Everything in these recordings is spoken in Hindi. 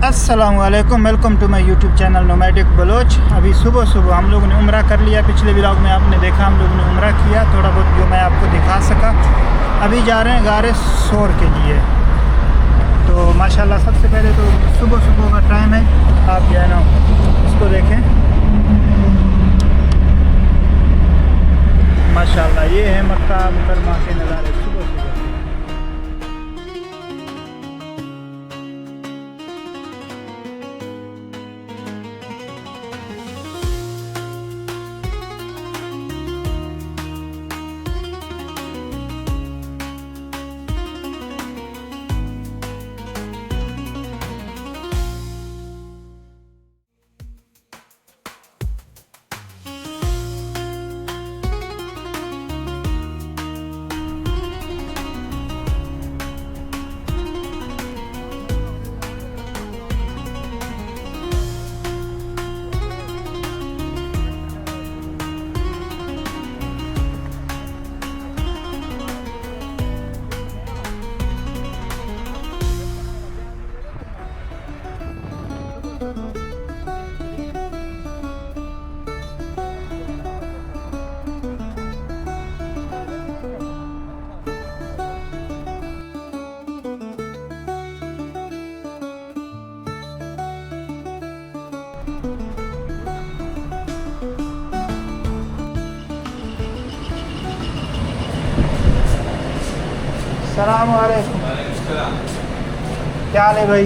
अस्सलामुअलैकुम, welcome to my YouTube channel nomadic Baloch. अभी सुबह सुबह हम लोगों ने उम्रा कर लिया। पिछले व्लॉग में आपने देखा हम लोगों ने उम्रा किया, थोड़ा बहुत जो मैं आपको दिखा सका। अभी जा रहे हैं गारे सोर के लिए। तो माशाल्लाह सबसे पहले तो सुबह सुबह का टाइम है, आप जो है ना इसको देखें। माशाल्लाह ये है मक्का मुकरमा के नज़ारे सुबह सुबह। अस्सलाम वालेकुम। क्या हाल है भाई?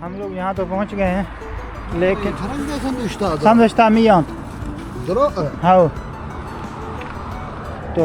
हम लोग यहाँ तो पहुँच गए हैं, लेकिन सैंडविच तामिया हाँ। तो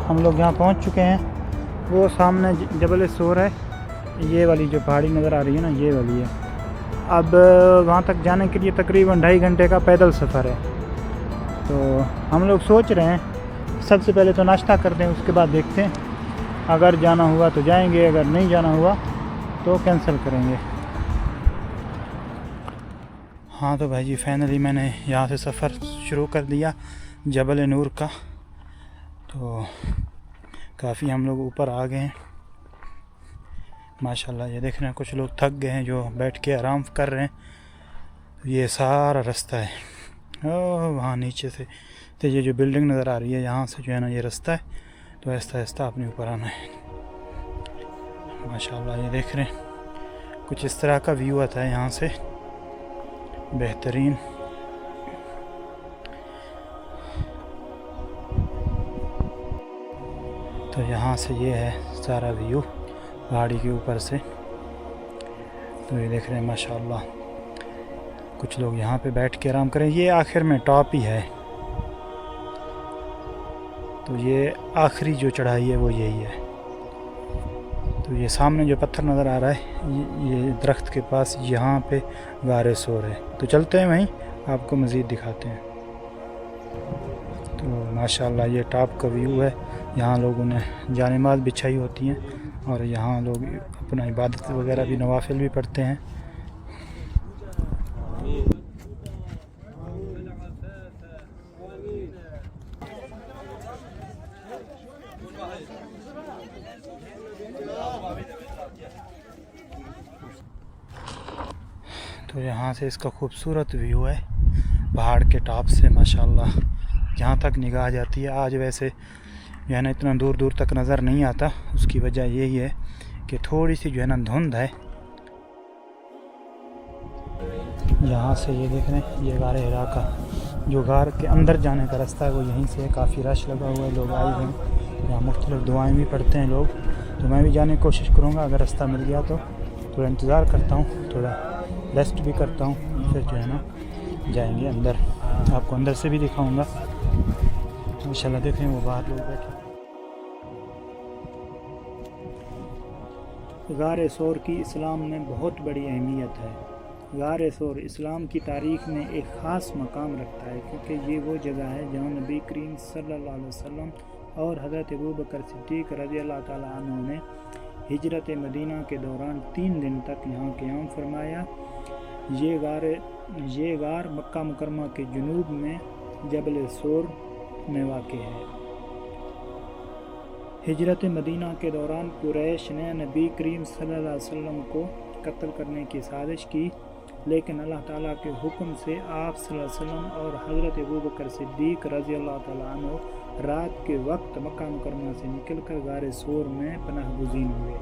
हम लोग यहाँ पहुँच चुके हैं। वो सामने जबल सोर है, ये वाली जो पहाड़ी नज़र आ रही है ना, ये वाली है। अब वहाँ तक जाने के लिए तकरीबन 2.5 घंटे का पैदल सफ़र है। तो हम लोग सोच रहे हैं सबसे पहले तो नाश्ता करते हैं, उसके बाद देखते हैं। अगर जाना हुआ तो जाएंगे, अगर नहीं जाना हुआ तो कैंसिल करेंगे। हाँ तो भाई जी फाइनली मैंने यहाँ से सफ़र शुरू कर दिया जबल नूर का। तो काफ़ी हम लोग ऊपर आ गए हैं माशाल्लाह। ये देख रहे हैं कुछ लोग थक गए हैं जो बैठ के आराम कर रहे हैं। ये सारा रास्ता है वहाँ नीचे से, तो ये जो बिल्डिंग नज़र आ रही है यहाँ से जो है ना ये रास्ता है। तो आहिस्ता आहिस्ता अपने ऊपर आना है माशाल्लाह। ये देख रहे हैं कुछ इस तरह का व्यू आता है यहाँ से, बेहतरीन। तो यहाँ से ये है सारा व्यू पहाड़ी के ऊपर से। तो ये देख रहे हैं माशाल्लाह कुछ लोग यहाँ पे बैठ के आराम करें। ये आखिर में टॉप ही है, तो ये आखिरी जो चढ़ाई है वो यही है। तो ये सामने जो पत्थर नज़र आ रहा है ये दरख्त के पास, यहाँ पे गारे सोर है। तो चलते हैं वहीं, आपको मज़ीद दिखाते हैं। तो माशाल्लाह ये टॉप का व्यू है। यहाँ लोगों ने जानेमाज़ बिछाई होती हैं और यहाँ लोग अपना इबादत वगैरह भी, नवाफिल भी पढ़ते हैं। तो यहाँ से इसका खूबसूरत व्यू है पहाड़ के टॉप से माशाल्लाह, यहाँ तक निगाह जाती है। आज वैसे जो है ना इतना दूर दूर तक नज़र नहीं आता, उसकी वजह यही है कि थोड़ी सी जो है ना धुंध है। यहाँ से ये देख रहे हैं ये गारे हिरा का जो गार के अंदर जाने का रास्ता है वो यहीं से है। काफ़ी रश लगा हुआ है, लोग आए हुए हैं यहाँ, मुख्तलिफ दुआएं भी पढ़ते हैं लोग। तो मैं भी जाने की कोशिश करूँगा, अगर रास्ता मिल गया तो थोड़ा इंतज़ार करता हूँ, थोड़ा रेस्ट भी करता हूँ, फिर जो है ना जाएंगे अंदर। आपको अंदर से भी दिखाऊँगा इंशाल्लाह। देखें वो बाहर लोग बैठे। गार सौर की इस्लाम में बहुत बड़ी अहमियत है। गार सौर इस्लाम की तारीख़ में एक ख़ास मकाम रखता है, क्योंकि ये वो जगह है जहाँ नबी करीम सल्लल्लाहु अलैहि वसल्लम और हज़रत अबू बकर सिद्दीक़ रज़ी अल्लाह ताला अन्हु ने हिजरत मदीना के दौरान 3 दिन तक यहाँ क़याम फरमाया। ये गार मक्का मुकरमा के जुनूब में जबल सौर में वाक़ है। हिजरत मदीना के दौरान कुरैश ने नबी करीम सल्लल्लाहु अलैहि वसल्लम को कत्ल करने की साजिश की, लेकिन अल्लाह ताला के हुक्म से आप सल्लल्लाहु अलैहि वसल्लम और हज़रत अबू बकर सिद्दीक़ रज़ी अल्लाह ताला अन्हु रात के वक्त मक्का मुकरमा से निकलकर गार सौर में पनाह गुज़ीर हुए।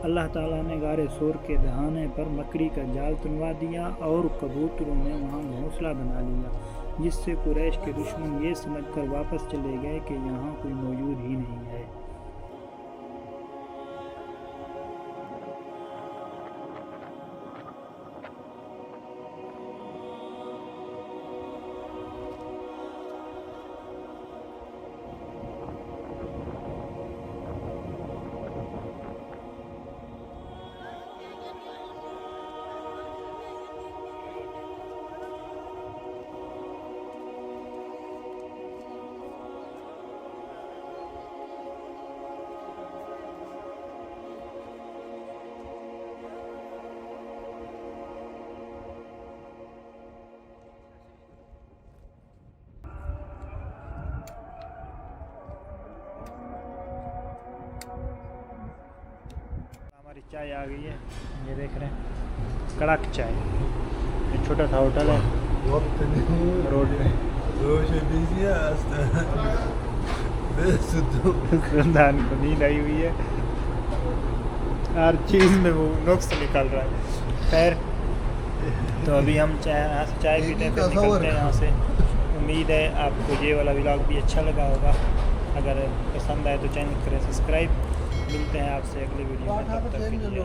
अल्लाह ताला ने गार सौर के दहाने पर मकड़ी का जाल तुनवा दिया और कबूतरों ने वहाँ घोंसला बना लिया, जिससे कुरैश के दुश्मन ये समझकर वापस चले गए कि यहाँ कोई मौजूद ही नहीं है। हमारी चाय आ गई है, ये देख रहे हैं कड़क चाय। ये छोटा सा होटल है रोड पे। सुल्तान को नींद आई हुई है, हर चीज़ में वो नुक्स निकल रहा है। खैर तो अभी हम चाय पीते हैं, फिर निकलते हैं यहाँ से। उम्मीद है आपको ये वाला व्लॉग भी अच्छा लगा होगा। अगर पसंद आए तो चैनल करें सब्सक्राइब। मिलते हैं आपसे अगले वीडियो में, तब तक के लिए।